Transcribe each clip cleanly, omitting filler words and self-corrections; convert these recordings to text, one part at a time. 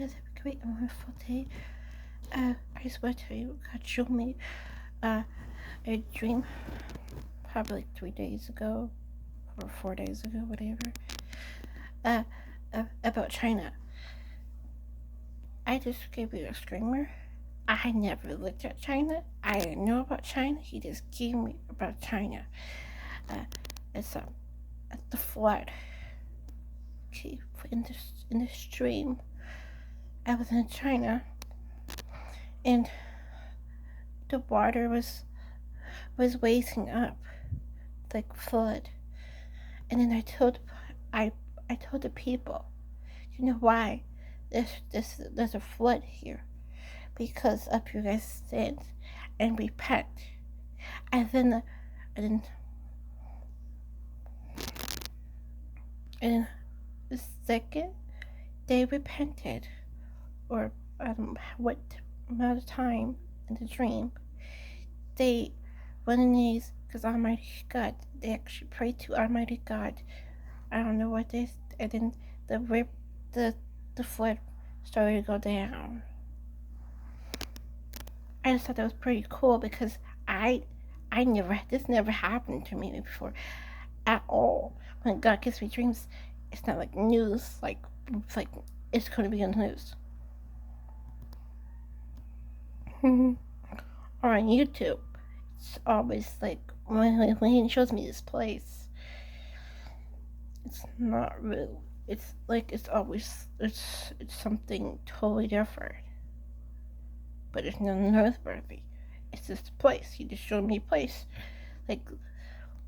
guys have a great and wonderful day. I just want to tell you, God showed me a dream probably like 3 days ago or 4 days ago, whatever. Uh, about China. I just gave you a streamer. I never looked at China. I didn't know about China. He just gave me about China. It's the flood. Okay, in this stream, I was in China, and the water was raising up like flood, and then I told the people, you know why there's a flood here, because of your guys' sins, and repent. And then the second they repented, or I don't know what amount of time in the dream, they went on knees because Almighty God, they actually prayed to Almighty God. I don't know what they, and then the flood started to go down. I just thought that was pretty cool because this never happened to me before at all. When God gives me dreams, it's not like news, like it's going to be on the news. Or on YouTube, it's always like when he shows me this place, it's not real. It's like it's something totally different. But it's not noteworthy. It's just a place. He just showed me a place. Like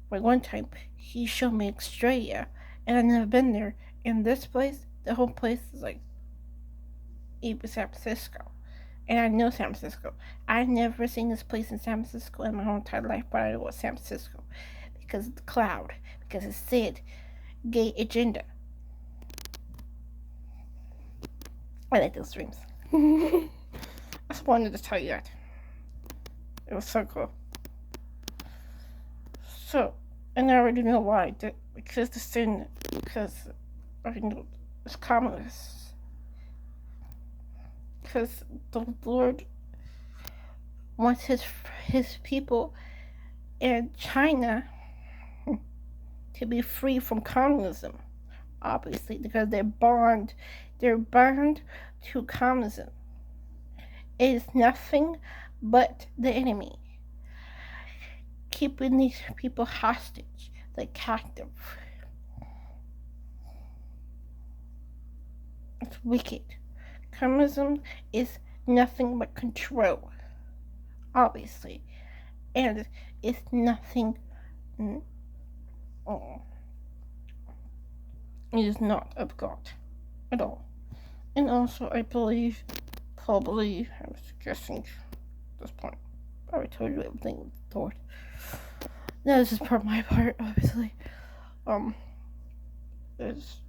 one time, he showed me Australia, and I've never been there. And this place, the whole place is like even San Francisco. And I know San Francisco. I've never seen this place in San Francisco in my whole entire life, but I know it's San Francisco because of the cloud, because it said gay agenda. I like those dreams. I just wanted to tell you that. It was so cool. So, and I already know why. Because the sin, because I know it's communist. Because the Lord wants his people in China to be free from communism, obviously, because they're bound to communism. It is nothing but the enemy keeping these people hostage, like captive. It's wicked. Communism is nothing but control, obviously, and it's nothing. It is not of God at all. And also, I was guessing at this point. I already told you everything with the Lord. Now this is my part, obviously. It's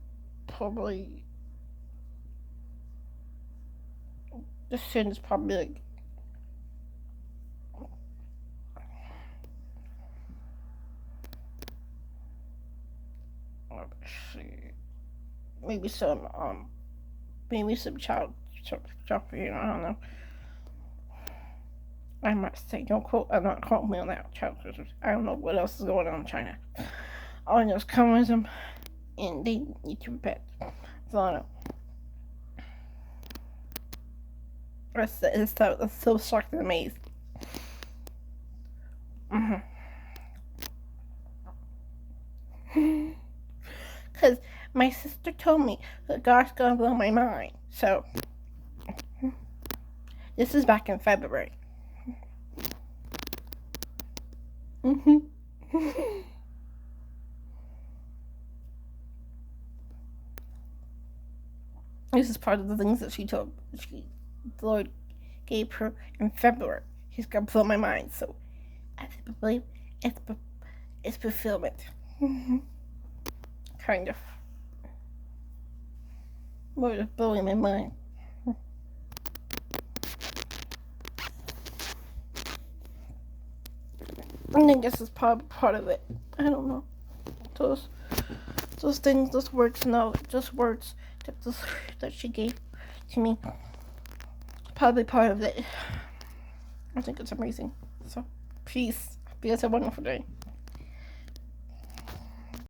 probably the sin is probably like maybe some child, you know, I don't know. I might say, don't quote me on that, child. I don't know what else is going on in China. All I know is communism, and they need to repent. That's all I know. That's so shocked and amazed. Because my sister told me that God's gonna blow my mind. So, this is back in February. This is part of the things that the Lord gave her in February. He's gonna blow my mind. So, I believe it's fulfillment. Kind of. More of blowing my mind. I think this is part of it. I don't know. Those things, those words, no, just words that she gave to me. Probably part of it. I think it's amazing. So, peace. Be a wonderful day.